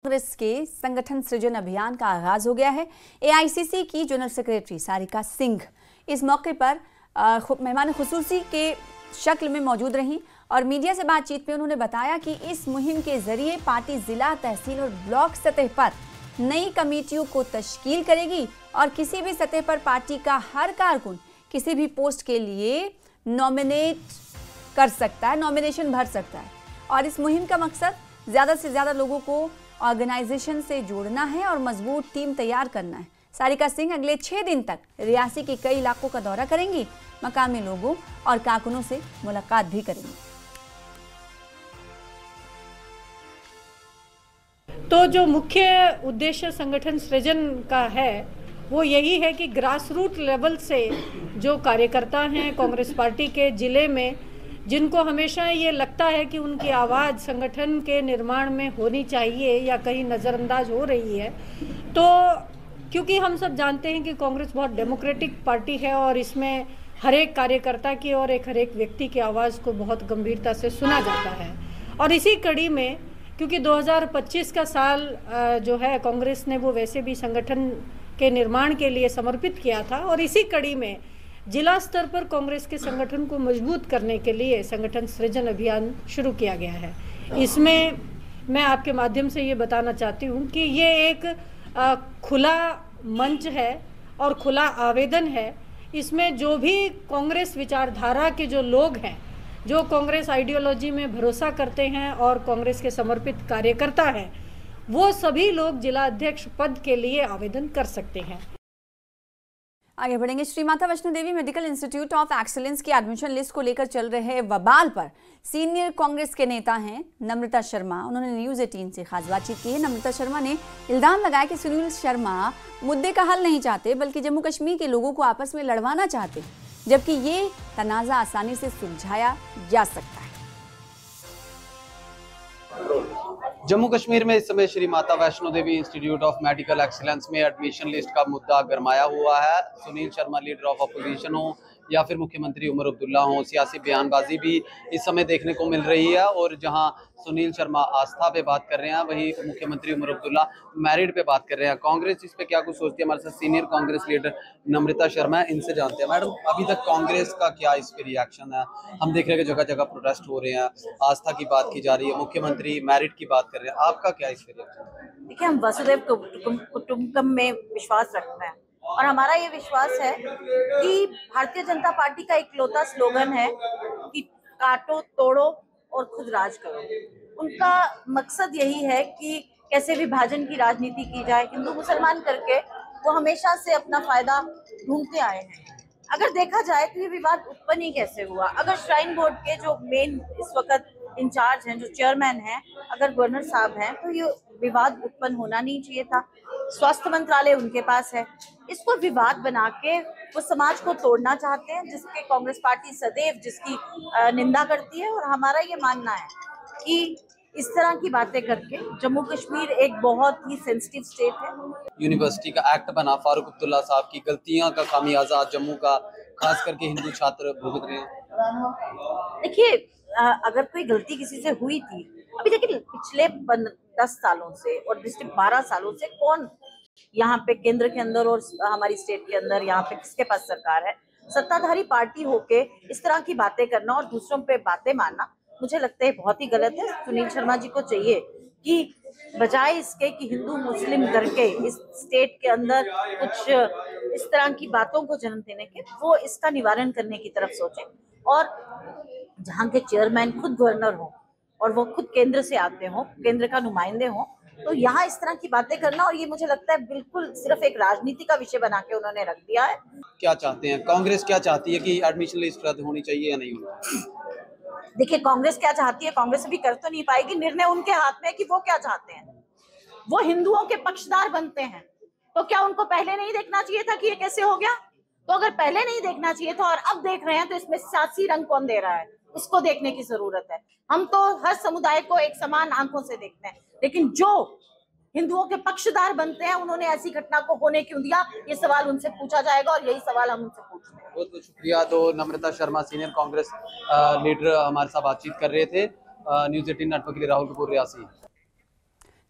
कांग्रेस के संगठन सृजन अभियान का आगाज हो गया है। एआईसीसी की जनरल सेक्रेटरी सारिका सिंह इस मौके पर मेहमान खुसूसी के शक्ल में मौजूद रहीं और मीडिया से बातचीत में उन्होंने बताया कि इस मुहिम के जरिए पार्टी जिला, तहसील और ब्लॉक सतह पर नई कमेटियों को तश्कील करेगी और किसी भी सतह पर पार्टी का हर कारकुन किसी भी पोस्ट के लिए नॉमिनेट कर सकता है, नॉमिनेशन भर सकता है। और इस मुहिम का मकसद ज़्यादा से ज़्यादा लोगों को ऑर्गेनाइजेशन से जोड़ना है और मजबूत टीम तैयार करना है। सारिका सिंह अगले 6 दिन तक रियासी के कई इलाकों का दौरा करेंगी, मकामी लोगों और कारकुनों से मुलाकात भी करेंगी। तो जो मुख्य उद्देश्य संगठन सृजन का है वो यही है कि ग्रास रूट लेवल से जो कार्यकर्ता हैं कांग्रेस पार्टी के जिले में, जिनको हमेशा ये लगता है कि उनकी आवाज़ संगठन के निर्माण में होनी चाहिए या कहीं नज़रअंदाज हो रही है, तो क्योंकि हम सब जानते हैं कि कांग्रेस बहुत डेमोक्रेटिक पार्टी है और इसमें हर एक कार्यकर्ता की और हर एक व्यक्ति की आवाज़ को बहुत गंभीरता से सुना जाता है। और इसी कड़ी में क्योंकि 2025 का साल जो है कांग्रेस ने वो वैसे भी संगठन के निर्माण के लिए समर्पित किया था और इसी कड़ी में जिला स्तर पर कांग्रेस के संगठन को मजबूत करने के लिए संगठन सृजन अभियान शुरू किया गया है। इसमें मैं आपके माध्यम से ये बताना चाहती हूँ कि ये एक खुला मंच है और खुला आवेदन है। इसमें जो भी कांग्रेस विचारधारा के जो लोग हैं, जो कांग्रेस आइडियोलॉजी में भरोसा करते हैं और कांग्रेस के समर्पित कार्यकर्ता हैं, वो सभी लोग जिला अध्यक्ष पद के लिए आवेदन कर सकते हैं। आगे बढ़ेंगे। Shri Mata Vaishno Devi medical institute of excellence की एडमिशन लिस्ट को लेकर चल रहे बवाल पर सीनियर कांग्रेस के नेता हैं नम्रता शर्मा। उन्होंने न्यूज़ 18 से खास बातचीत की है। नम्रता शर्मा ने इल्जाम लगाया कि सुनील शर्मा मुद्दे का हल नहीं चाहते बल्कि जम्मू कश्मीर के लोगों को आपस में लड़वाना चाहते, जबकि ये तनाज़ा आसानी से सुलझाया जा सकता है। जम्मू कश्मीर में इस समय Shri Mata Vaishno Devi institute of medical excellence में एडमिशन लिस्ट का मुद्दा गरमाया हुआ है। Sunil Sharma leader of opposition हो या फिर मुख्यमंत्री उमर अब्दुल्ला हो, सियासी बयानबाजी भी इस समय देखने को मिल रही है। और जहां सुनील शर्मा आस्था पे बात कर रहे हैं, वहीं मुख्यमंत्री उमर अब्दुल्ला मैरिट पे बात कर रहे हैं। कांग्रेस इस पे क्या कुछ सोचती है? हमारे साथ सीनियर कांग्रेस लीडर नम्रता शर्मा है, इनसे जानते हैं। मैडम, अभी तक कांग्रेस का क्या इस पे रिएक्शन है? हम देख रहे हैं कि जगह जगह प्रोटेस्ट हो रहे हैं, आस्था की बात की जा रही है, मुख्यमंत्री मैरिट की बात कर रहे हैं, आपका क्या इस पे रिएक्शन है? देखिए, हम वसुधैव कुटुंबकम में विश्वास रखते हैं और हमारा ये विश्वास है कि भारतीय जनता पार्टी का इकलौता स्लोगन है कि काटो, तोड़ो और खुद राज करो। उनका मकसद यही है कि कैसे विभाजन की राजनीति की जाए, हिंदू मुसलमान करके वो हमेशा से अपना फायदा ढूंढते आए हैं। अगर देखा जाए तो ये विवाद उत्पन्न ही कैसे हुआ? अगर श्राइन बोर्ड के जो मेन इस वक्त इंचार्ज हैं, जो चेयरमैन हैं, अगर गवर्नर साहब हैं, तो ये विवाद उत्पन्न होना नहीं चाहिए था। स्वास्थ्य मंत्रालय उनके पास है, इसको विवाद बना के वो समाज को तोड़ना चाहते हैं, जिसके कांग्रेस पार्टी सदैव जिसकी निंदा करती है। और हमारा ये मानना है कि इस तरह की बातें करके जम्मू कश्मीर एक बहुत ही सेंसिटिव स्टेट है। यूनिवर्सिटी का एक्ट बना, फारूक अब्दुल्ला साहब की गलतियां का खामियाजा जम्मू का खास करके हिंदू छात्र भुगत रहे हैं। देखिए, अगर कोई गलती किसी से हुई थी, अभी देखिए पिछले 10 सालों से और पिछले 12 सालों से कौन यहाँ पे केंद्र के अंदर और हमारी स्टेट के अंदर यहाँ पे किसके पास सरकार है? सत्ताधारी पार्टी होके इस तरह की बातें करना और दूसरों पे बातें मारना मुझे लगता है बहुत ही गलत है। सुनील शर्मा जी को चाहिए कि बजाय इसके कि हिंदू मुस्लिम करके इस स्टेट के अंदर कुछ इस तरह की बातों को जन्म देने के, वो इसका निवारण करने की तरफ सोचें। और जहाँ के चेयरमैन खुद गवर्नर हो और वो खुद केंद्र से आते हो, केंद्र का नुमाइंदे हो, तो यहाँ इस तरह की बातें करना, और ये मुझे लगता है बिल्कुल सिर्फ एक राजनीति का विषय बना के उन्होंने रख दिया है। क्या चाहते हैं कांग्रेस? क्या चाहती है कि एडमिशन लिस्ट रद्द होनी चाहिए या नहीं होनी चाहिए? देखिए, कांग्रेस क्या चाहती है, कांग्रेस अभी कर तो नहीं पाएगी। निर्णय उनके हाथ में है कि वो क्या चाहते हैं। वो हिंदुओं के पक्षधार बनते हैं, तो क्या उनको पहले नहीं देखना चाहिए था कि ये कैसे हो गया? तो अगर पहले नहीं देखना चाहिए था और अब देख रहे हैं, तो इसमें सियासी रंग कौन दे रहा है, उसको देखने की जरूरत है। हम तो हर समुदाय को एक समान आंखों से देखते हैं, लेकिन जो हिंदुओं के पक्षधार बनते हैं उन्होंने ऐसी घटना को होने क्यों दिया, ये सवाल उनसे पूछा जाएगा और यही सवाल हम उनसे पूछते हैं। बहुत बहुत शुक्रिया। तो नम्रता शर्मा सीनियर कांग्रेस लीडर हमारे साथ बातचीत कर रहे थे। न्यूज़ 18 नेटवर्क के लिए राहुल कपूर, रियासी।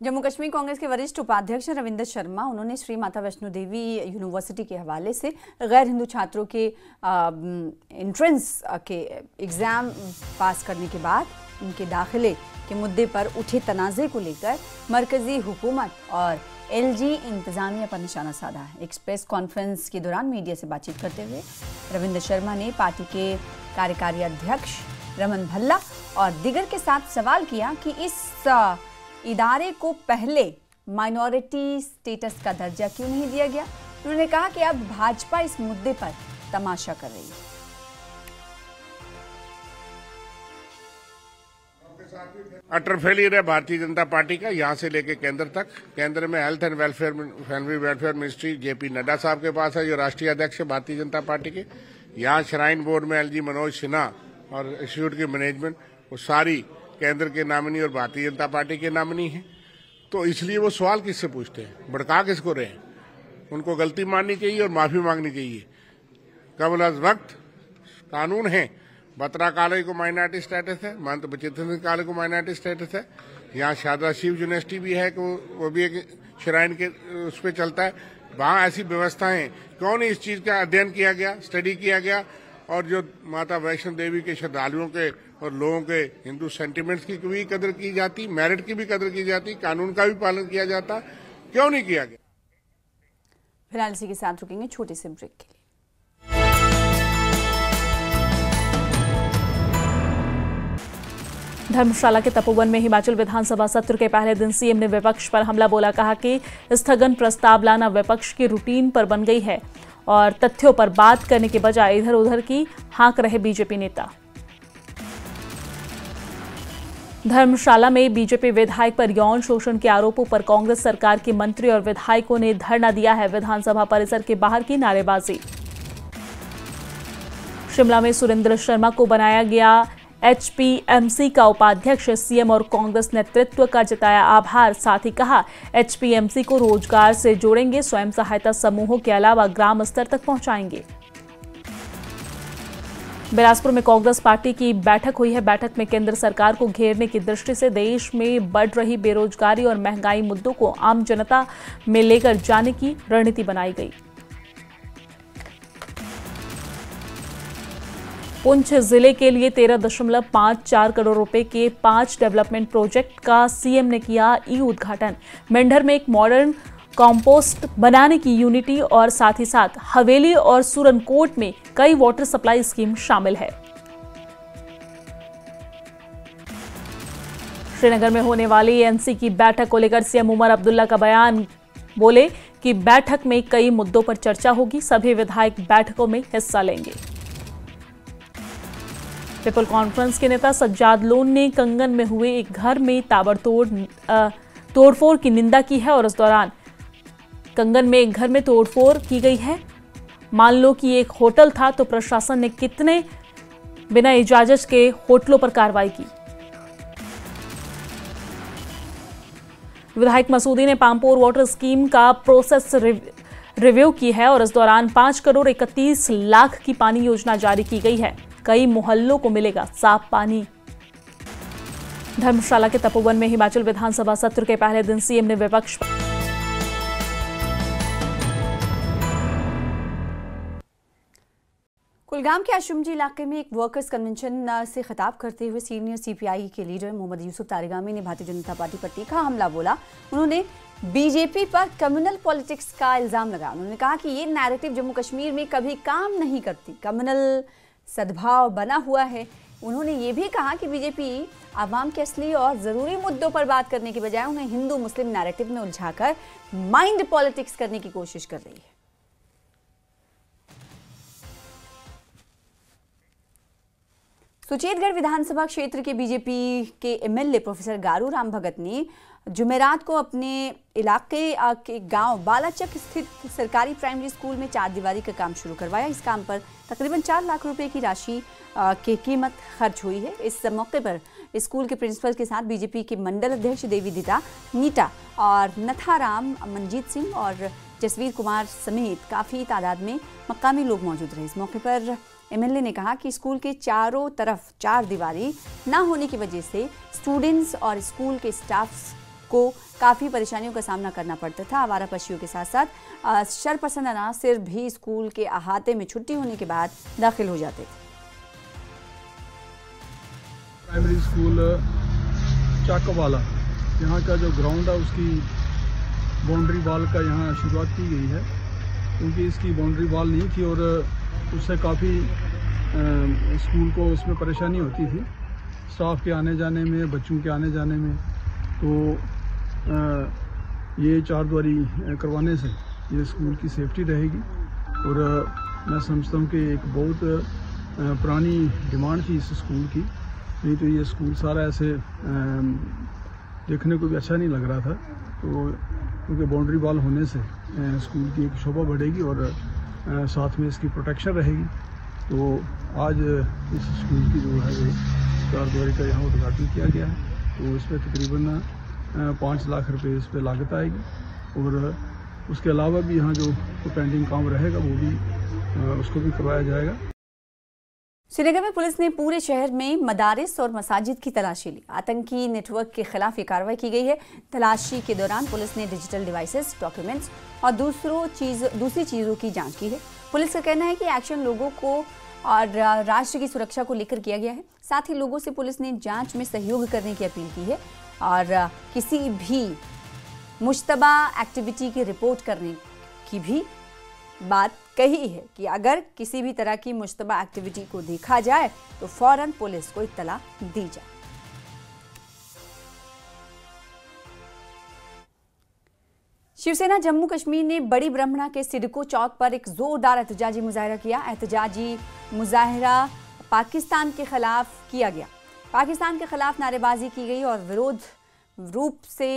जम्मू कश्मीर कांग्रेस के वरिष्ठ उपाध्यक्ष रविंद्र शर्मा, उन्होंने श्री माता वैष्णो देवी यूनिवर्सिटी के हवाले से गैर हिंदू छात्रों के एंट्रेंस के एग्ज़ाम पास करने के बाद उनके दाखिले के मुद्दे पर उठे तनाज़े को लेकर मरकज़ी हुकूमत और एलजी इंतज़ामिया पर निशाना साधा है। एक प्रेस कॉन्फ्रेंस के दौरान मीडिया से बातचीत करते हुए रविंद्र शर्मा ने पार्टी के कार्यकारी अध्यक्ष रमन भल्ला और दिगर के साथ सवाल किया कि इस इदारे को पहले माइनॉरिटी स्टेटस का दर्जा क्यों नहीं दिया गया। उन्होंने कहा कि अब भाजपा इस मुद्दे पर तमाशा कर रही है। अटर फेलियर है भारतीय जनता पार्टी का, यहां से लेके केंद्र तक। केंद्र में health and welfare family welfare ministry JP Nadda साहब के पास है, जो राष्ट्रीय अध्यक्ष है भारतीय जनता पार्टी के। यहाँ श्राइन बोर्ड में एलजी मनोज सिन्हा और इंस्टीट्यूट की मैनेजमेंट वो सारी केंद्र के नामिनी और भारतीय जनता पार्टी के नामिनी है। तो इसलिए वो सवाल किससे पूछते हैं, भड़का किसको रहे हैं। उनको गलती माननी चाहिए और माफी मांगनी चाहिए। कबल अज वक्त कानून है, बत्रा काले को माइनॉरिटी स्टेटस है, महंत बचित्र सिंह काले को माइनॉरिटी स्टेटस है। यहाँ शारदा शिव यूनिवर्सिटी भी है कि वो भी एक श्राइन के उस पर चलता है। वहाँ ऐसी व्यवस्थाएं क्यों नहीं इस चीज का अध्ययन किया गया, स्टडी किया गया, और जो माता वैष्णो देवी के श्रद्धालुओं के और लोगों के हिंदू सेंटिमेंट्स की भी कदर की जाती, मेरिट की भी कदर की जाती, कानून का भी पालन किया जाता, क्यों नहीं किया गया। फिलहाल इसी के साथ रुकेंगे छोटे से ब्रेक के लिए। धर्मशाला के तपोवन में हिमाचल विधानसभा सत्र के पहले दिन सीएम ने विपक्ष पर हमला बोला। कहा कि स्थगन प्रस्ताव लाना विपक्ष की रूटीन पर बन गई है और तथ्यों पर बात करने के बजाय इधर उधर की हाँक रहे बीजेपी नेता। धर्मशाला में बीजेपी विधायक पर यौन शोषण के आरोपों पर कांग्रेस सरकार के मंत्री और विधायकों ने धरना दिया है। विधानसभा परिसर के बाहर की नारेबाजी। शिमला में सुरेंद्र शर्मा को बनाया गया एचपीएमसी का उपाध्यक्ष। सीएम और कांग्रेस नेतृत्व का जताया आभार। साथ ही कहा एचपीएमसी को रोजगार से जोड़ेंगे, स्वयं सहायता समूहों के अलावा ग्राम स्तर तक पहुंचाएंगे। बिलासपुर में कांग्रेस पार्टी की बैठक हुई है। बैठक में केंद्र सरकार को घेरने की दृष्टि से देश में बढ़ रही बेरोजगारी और महंगाई मुद्दों को आम जनता में लेकर जाने की रणनीति बनाई गई। पुंछ जिले के लिए 13.54 करोड़ रुपए के 5 डेवलपमेंट प्रोजेक्ट का सीएम ने किया ई उद्घाटन। मेंढर में एक मॉडर्न कंपोस्ट बनाने की यूनिटी और साथ ही साथ हवेली और सुरनकोट में कई वाटर सप्लाई स्कीम शामिल है। श्रीनगर में होने वाली एनसी की बैठक को लेकर सीएम उमर अब्दुल्ला का बयान। बोले कि बैठक में कई मुद्दों पर चर्चा होगी, सभी विधायक बैठकों में हिस्सा लेंगे। पीपल कॉन्फ्रेंस के नेता सज्जाद लोन ने कंगन में हुए एक घर में ताबड़तोड़ तोड़फोड़ की निंदा की है और इस दौरान कंगन में एक घर में तोड़फोड़ की गई है। मान लो कि एक होटल था तो प्रशासन ने कितने बिना इजाजत के होटलों पर कार्रवाई की। विधायक मसूदी ने पामपोर वाटर स्कीम का प्रोसेस रिव्यू की है और इस दौरान 5 करोड़ 31 लाख की पानी योजना जारी की गई है। कई मोहल्लों को मिलेगा साफ पानी। धर्मशाला के तपोवन में हिमाचल विधानसभा सत्र के पहले दिन सीएम ने विपक्ष कुलगाम के आशुमजी इलाके में एक वर्कर्स कन्वेंशन से खिताब करते हुए सीनियर सीपीआई के लीडर मोहम्मद यूसुफ तारिगामी ने भारतीय जनता पार्टी पर तीखा हमला बोला। उन्होंने बीजेपी पर कम्युनल पॉलिटिक्स का इल्जाम लगाया। उन्होंने कहा कि ये नैरेटिव जम्मू कश्मीर में कभी काम नहीं करती, कम्युनल सद्भाव बना हुआ है। उन्होंने ये भी कहा कि बीजेपी आवाम के असली और ज़रूरी मुद्दों पर बात करने के बजाय उन्हें हिंदू मुस्लिम नैरेटिव में उलझाकर माइंड पॉलिटिक्स करने की कोशिश कर रही है। सुचेतगढ़ विधानसभा क्षेत्र के बीजेपी के एमएलए प्रोफेसर गारू राम भगत ने जुमेरात को अपने इलाके के गांव बालाचक स्थित सरकारी प्राइमरी स्कूल में 4 दीवारी का काम शुरू करवाया। इस काम पर तकरीबन 4 लाख रुपए की राशि की कीमत खर्च हुई है। इस मौके पर स्कूल के प्रिंसिपल के साथ बीजेपी के मंडल अध्यक्ष देवी दीता नीटा और नथाराम मनजीत सिंह और जसवीर कुमार समेत काफ़ी तादाद में मकामी लोग मौजूद रहे। इस मौके पर एमएलए ने कहा कि स्कूल के चारों तरफ 4 दीवारी ना होने की वजह से स्टूडेंट्स और स्कूल के स्टाफ को काफ़ी परेशानियों का सामना करना पड़ता था। आवारा पशुओं के साथ साथ शरपसंद अनासिर भी स्कूल के अहाते में छुट्टी होने के बाद दाखिल हो जाते थे। प्राइमरी स्कूल चाकवाला, यहाँ का जो ग्राउंड है उसकी बाउंड्री वॉल का यहाँ शुरुआत की गई है, क्योंकि इसकी बाउंड्री वॉल नहीं थी और उससे काफ़ी स्कूल को उसमें परेशानी होती थी, स्टाफ के आने जाने में, बच्चों के आने जाने में। तो ये चारद्वारी करवाने से ये स्कूल की सेफ्टी रहेगी और मैं समझता हूँ कि एक बहुत पुरानी डिमांड थी इस स्कूल की, नहीं तो ये स्कूल सारा ऐसे देखने को भी अच्छा नहीं लग रहा था। तो क्योंकि बाउंड्री वॉल होने से स्कूल की एक शोभा बढ़ेगी और साथ में इसकी प्रोटेक्शन रहेगी। तो आज इस स्कूल की जो है वो चारद्वारी का यहाँ उद्घाटन किया गया है। तो इस पर तकरीबन 5 लाख रुपए इस पर लागत आएगी और उसके अलावा भी यहाँ जो पेंडिंग काम रहेगा वो भी उसको भी करवाया जाएगा। श्रीनगर में पुलिस ने पूरे शहर में मदारिस और मसाजिद की तलाशी ली। आतंकी नेटवर्क के खिलाफ ये कार्रवाई की गई है। तलाशी के दौरान पुलिस ने डिजिटल डिवाइसेस, डॉक्यूमेंट्स और दूसरी चीज़ों की जांच की है। पुलिस का कहना है कि एक्शन लोगों को और राष्ट्र की सुरक्षा को लेकर किया गया है। साथ ही लोगों से पुलिस ने जांच में सहयोग करने की अपील की है और किसी भी मुश्तबा एक्टिविटी की रिपोर्ट करने की भी बात कही है कि अगर किसी भी तरह की मुश्तबा एक्टिविटी को देखा जाए तो फौरन पुलिस को इत्तला दी जाए। शिवसेना जम्मू कश्मीर ने बड़ी ब्रह्मणा के सिडको चौक पर एक जोरदार एहतजाजी मुजाहरा किया। एहतजाजी मुजाहरा पाकिस्तान के खिलाफ किया गया। पाकिस्तान के खिलाफ नारेबाजी की गई और विरोध रूप से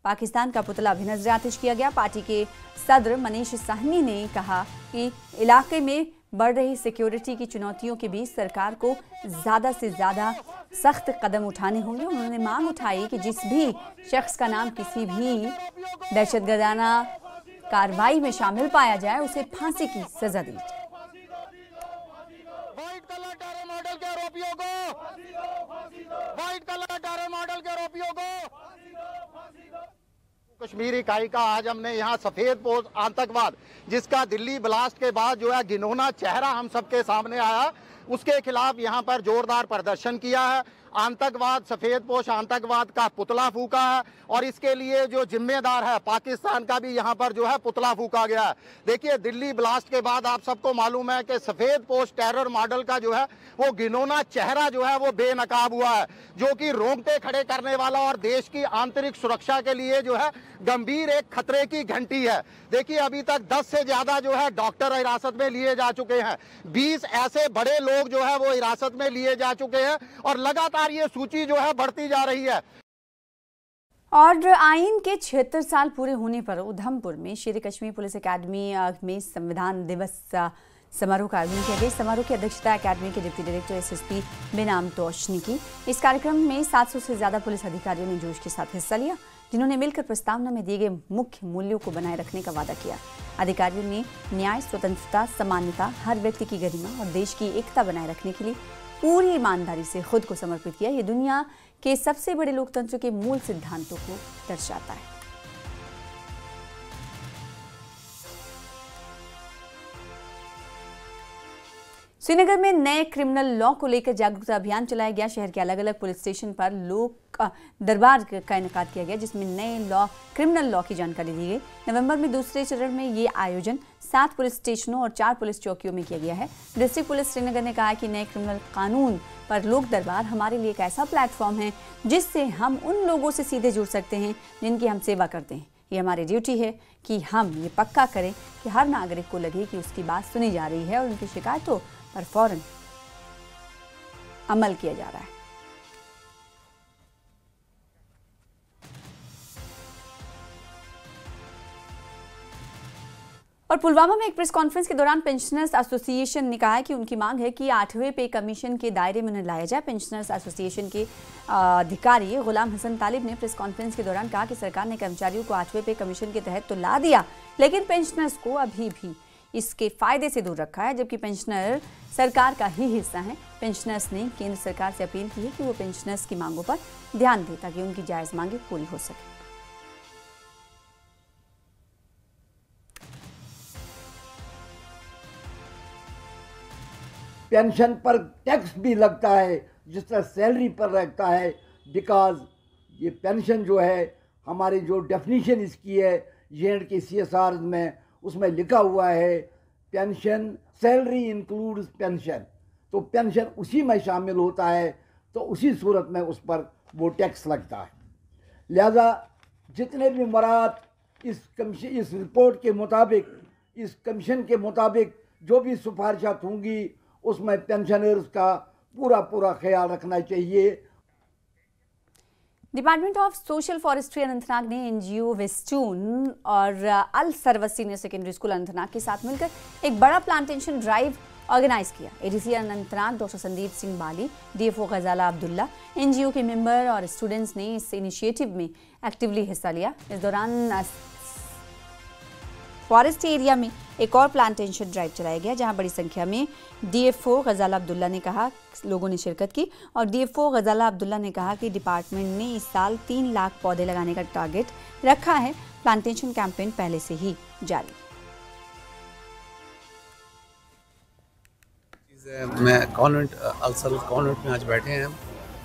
पाकिस्तान का पुतला भी नजर आतिश किया गया। पार्टी के सदर मनीष साहनी ने कहा कि इलाके में बढ़ रही सिक्योरिटी की चुनौतियों के बीच सरकार को ज़्यादा से ज़्यादा सख्त कदम उठाने होंगे। उन्होंने मांग उठाई कि जिस भी शख्स का नाम किसी भी दहशतगर्दाना कार्रवाई में शामिल पाया जाए उसे फांसी की सजा दी जाए। कश्मीर इकाई का आज हमने यहाँ सफेद पोस्ट आतंकवाद, जिसका दिल्ली ब्लास्ट के बाद जो है घिनौना चेहरा हम सबके सामने आया, उसके खिलाफ यहाँ पर जोरदार प्रदर्शन किया है। आतंकवाद, सफेद पोश आतंकवाद का पुतला फूका है और इसके लिए जो जिम्मेदार है पाकिस्तान का भी यहाँ पर जो है पुतला फूका गया है। देखिए, दिल्ली ब्लास्ट के बाद आप सबको मालूम है कि सफेद पोश टेरर मॉडल का जो है वो घिनौना चेहरा जो है वो बेनकाब हुआ है, जो कि रोंगटे खड़े करने वाला और देश की आंतरिक सुरक्षा के लिए जो है गंभीर एक खतरे की घंटी है। देखिए, अभी तक 10 से ज्यादा जो है डॉक्टर हिरासत में लिए जा चुके हैं, 20 ऐसे बड़े लोग जो है वो हिरासत में लिए जा चुके हैं और लगातार ये सूची जो है बढ़ती जा रही है। और आइन के 76 साल पूरे होने पर उधमपुर में शेर कश्मीर पुलिस अकेडमी में संविधान दिवस समारोह का आयोजन किया गया। समारोह की अध्यक्षता अकेडमी के डिप्टी डायरेक्टर एसएसपी बेनाम तोश ने की। इस कार्यक्रम में 700 से ज्यादा पुलिस अधिकारियों ने जोश के साथ हिस्सा लिया, जिन्होंने मिलकर प्रस्तावना में दिए गए मुख्य मूल्यों को बनाए रखने का वादा किया। अधिकारियों ने न्याय, स्वतंत्रता, समानता, हर व्यक्ति की गरिमा और देश की एकता बनाए रखने के लिए पूरी ईमानदारी से खुद को समर्पित किया। ये दुनिया के सबसे बड़े लोकतंत्र के मूल सिद्धांतों को दर्शाता है। श्रीनगर में नए क्रिमिनल लॉ को लेकर जागरूकता अभियान चलाया गया। शहर के अलग अलग पुलिस स्टेशन पर लोक दरबार का इनेकाद किया गया, जिसमें नए क्रिमिनल लॉ की जानकारी दी गई। नवंबर में दूसरे चरण में ये आयोजन 7 पुलिस स्टेशनों और 4 पुलिस चौकियों में किया गया है। डिस्ट्रिक्ट पुलिस श्रीनगर ने कहा कि नए क्रिमिनल कानून पर लोक दरबार हमारे लिए एक ऐसा प्लेटफॉर्म है जिससे हम उन लोगों से सीधे जुड़ सकते हैं जिनकी हम सेवा करते हैं। ये हमारी ड्यूटी है कि हम ये पक्का करें कि हर नागरिक को लगे कि उसकी बात सुनी जा रही है और उनकी शिकायतों पर फौरन अमल किया जा रहा है। और पुलवामा में एक प्रेस कॉन्फ्रेंस के दौरान पेंशनर्स एसोसिएशन ने कहा है कि उनकी मांग है कि 8वें पे कमीशन के दायरे में उन्हें लाया जाए। पेंशनर्स एसोसिएशन के अधिकारी गुलाम हसन तालिब ने प्रेस कॉन्फ्रेंस के दौरान कहा कि सरकार ने कर्मचारियों को 8वें पे कमीशन के तहत तो ला दिया, लेकिन पेंशनर्स को अभी भी इसके फायदे से दूर रखा है, जबकि पेंशनर सरकार का ही हिस्सा है। पेंशनर्स ने केंद्र सरकार से अपील की है कि वो पेंशनर्स की मांगों पर ध्यान दे ताकि उनकी जायज़ मांगें पूरी हो सके। पेंशन पर टैक्स भी लगता है जिस तरह सैलरी पर लगता है, बिकॉज ये पेंशन जो है हमारी जो डेफिनेशन इसकी है जेएंड के CSR में, उसमें लिखा हुआ है पेंशन सैलरी इंक्लूड्स पेंशन, तो पेंशन उसी में शामिल होता है, तो उसी सूरत में उस पर वो टैक्स लगता है। लिहाजा जितने भी मराद इस रिपोर्ट के मुताबिक, इस कमीशन के मुताबिक जो भी सिफारिशात होंगी उसमें पेंशनर्स का पूरा ख्याल रखना चाहिए। Department of social forestry Anantnag ने NGO वेस्टून और Al Sarwat senior secondary school Anantnag के साथ मिलकर एक बड़ा प्लांटेशन ड्राइव ऑर्गेनाइज किया। ADC Anantnag doctor Sandeep Singh Bali, DFO Ghazala Abdullah, NGO के मेंबर और स्टूडेंट्स ने इस इनिशिएटिव में एक्टिवली हिस्सा लिया। इस दौरान फॉरेस्ट एरिया में एक और प्लांटेशन ड्राइव चलाया गया, जहां बड़ी संख्या में DFO गजाला अब्दुल्ला ने कहा लोगों ने शिरकत की और DFO गजाला अब्दुल्ला ने कहा कि डिपार्टमेंट ने इस साल 3 लाख पौधे लगाने का टारगेट रखा है। प्लांटेशन कैंपेन पहले से ही जारी। मैं कॉन्वेंट अलसर कॉन्वेंट में आज बैठे हैं।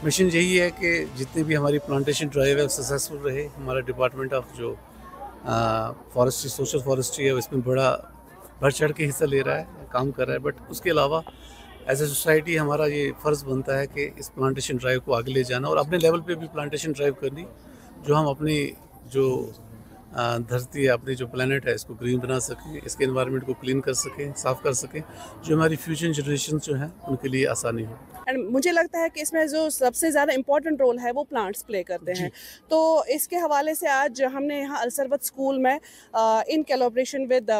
मिशन यही है कि जितनी भी हमारी प्लांटेशन ड्राइव है सक्सेसफुल रहे। हमारा डिपार्टमेंट ऑफ जो फॉरेस्ट्री सोशल फॉरेस्ट्री है इसमें बढ़ चढ़ के हिस्सा ले रहा है, काम कर रहा है। बट उसके अलावा एज ए सोसाइटी हमारा ये फ़र्ज़ बनता है कि इस प्लांटेशन ड्राइव को आगे ले जाना और अपने लेवल पे भी प्लांटेशन ड्राइव करनी, जो हम अपनी जो धरती है, अपनी जो प्लेनेट है, इसको ग्रीन बना सकें, इसके एनवायरनमेंट को क्लीन कर सकें, साफ़ कर सकें, जो हमारी फ्यूचर जनरेशन जो हैं उनके लिए आसानी हो। एंड मुझे लगता है कि इसमें जो सबसे ज़्यादा इम्पॉर्टेंट रोल है वो प्लांट्स प्ले करते हैं। तो इसके हवाले से आज हमने यहाँ अलसरवत स्कूल में in collaboration with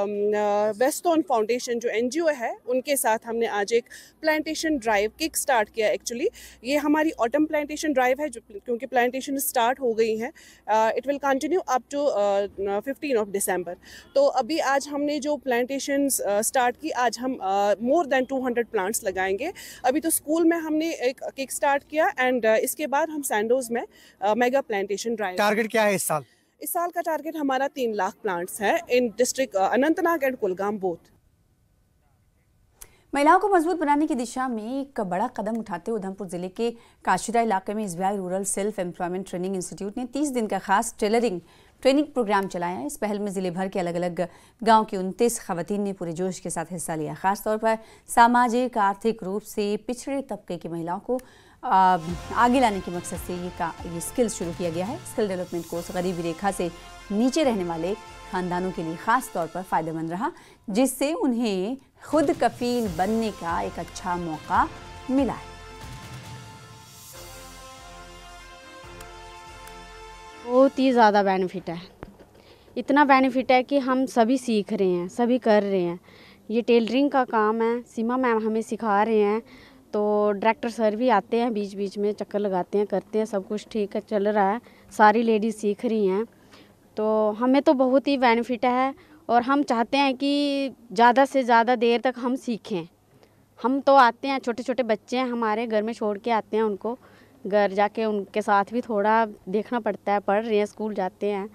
Weston foundation जो NGO है उनके साथ हमने आज एक प्लांटेशन ड्राइव किक स्टार्ट किया। एक्चुअली ये हमारी ऑटम प्लांटेशन ड्राइव है, जो क्योंकि प्लांटेशन स्टार्ट हो गई हैं, it will continue up to 15 दिसंबर। तो अभी आज हमने जो प्लांटेशन स्टार्ट की, आज हम मोर देन 200 प्लांट्स लगाएंगे। अभी तो स्कूल में हमने एक किक स्टार्ट किया एंड इसके बाद हम सैंडोज में मेगा प्लांटेशन ड्राइव। टारगेट क्या है इस साल? इस साल का टारगेट हमारा 3 लाख प्लांट्स है in district Anantnag and Kulgam both. महिलाओं को मजबूत बनाने की दिशा में एक बड़ा कदम उठाते हुए उधमपुर जिले के काशीरा इलाके में SBI rural self employment training institute ने 30 दिन का खास टेलरिंग ट्रेनिंग प्रोग्राम चलाया। इस पहल में जिले भर के अलग अलग गांव की 29 खवातीन ने पूरे जोश के साथ हिस्सा लिया। खासतौर पर सामाजिक आर्थिक रूप से पिछड़े तबके की महिलाओं को आगे लाने के मकसद से ये स्किल शुरू किया गया है। स्किल डेवलपमेंट कोर्स गरीबी रेखा से नीचे रहने वाले खानदानों के लिए खास तौर पर फ़ायदेमंद रहा, जिससे उन्हें खुद कफील बनने का एक अच्छा मौका मिला है। बहुत ही ज़्यादा बेनिफिट है, इतना बेनिफिट है कि हम सभी सीख रहे हैं, सभी कर रहे हैं। ये टेलरिंग का काम है, सीमा मैम हमें सिखा रहे हैं, तो डायरेक्टर सर भी आते हैं बीच बीच में, चक्कर लगाते हैं, करते हैं, सब कुछ ठीक है चल रहा है, सारी लेडीज़ सीख रही हैं। तो हमें तो बहुत ही बेनिफिट है और हम चाहते हैं कि ज़्यादा से ज़्यादा देर तक हम सीखें। हम तो आते हैं, छोटे छोटे बच्चे हैं हमारे, घर में छोड़ के आते हैं उनको, घर जाके उनके साथ भी थोड़ा देखना पड़ता है, पढ़ रहे हैं, स्कूल जाते हैं,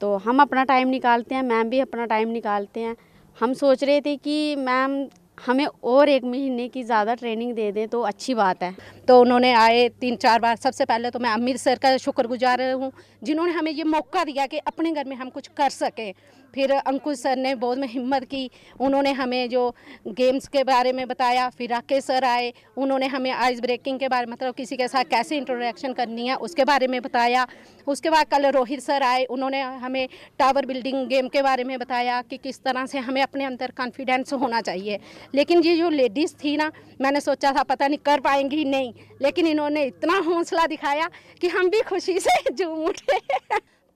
तो हम अपना टाइम निकालते हैं, मैम भी अपना टाइम निकालते हैं। हम सोच रहे थे कि मैम हमें और 1 महीने की ज़्यादा ट्रेनिंग दे दें तो अच्छी बात है। तो उन्होंने आए 3-4 बार। सबसे पहले तो मैं अमीर सर का शुक्रगुजार हूँ जिन्होंने हमें ये मौका दिया कि अपने घर में हम कुछ कर सकें। फिर अंकुश सर ने बहुत में हिम्मत की, उन्होंने हमें जो गेम्स के बारे में बताया। फिर राकेश सर आए, उन्होंने हमें आइस ब्रेकिंग के बारे में, मतलब किसी के साथ कैसे इंट्रोडक्शन करनी है उसके बारे में बताया। उसके बाद कल रोहित सर आए, उन्होंने हमें टावर बिल्डिंग गेम के बारे में बताया कि किस तरह से हमें अपने अंदर कॉन्फिडेंस होना चाहिए। लेकिन ये जो लेडीज़ थी ना, मैंने सोचा था पता नहीं कर पाएंगी नहीं, लेकिन इन्होंने इतना हौसला दिखाया कि हम भी खुशी से झूम उठे।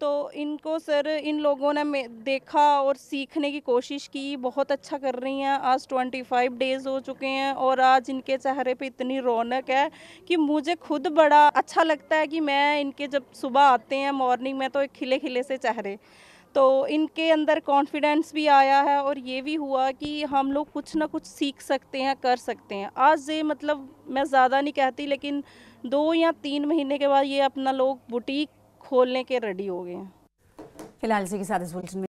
तो इनको सर, इन लोगों ने देखा और सीखने की कोशिश की, बहुत अच्छा कर रही हैं। आज 25 डेज़ हो चुके हैं और आज इनके चेहरे पे इतनी रौनक है कि मुझे खुद बड़ा अच्छा लगता है कि मैं इनके जब सुबह आते हैं मॉर्निंग में तो एक खिले खिले से चेहरे, तो इनके अंदर कॉन्फिडेंस भी आया है और ये भी हुआ कि हम लोग कुछ ना कुछ सीख सकते हैं, कर सकते हैं। आज ये मतलब मैं ज़्यादा नहीं कहती, लेकिन 2 या 3 महीने के बाद ये अपना लोग बुटीक खोलने के रेडी हो गए हैं। फिलहाल इसी के साथ इस बुलेटिन में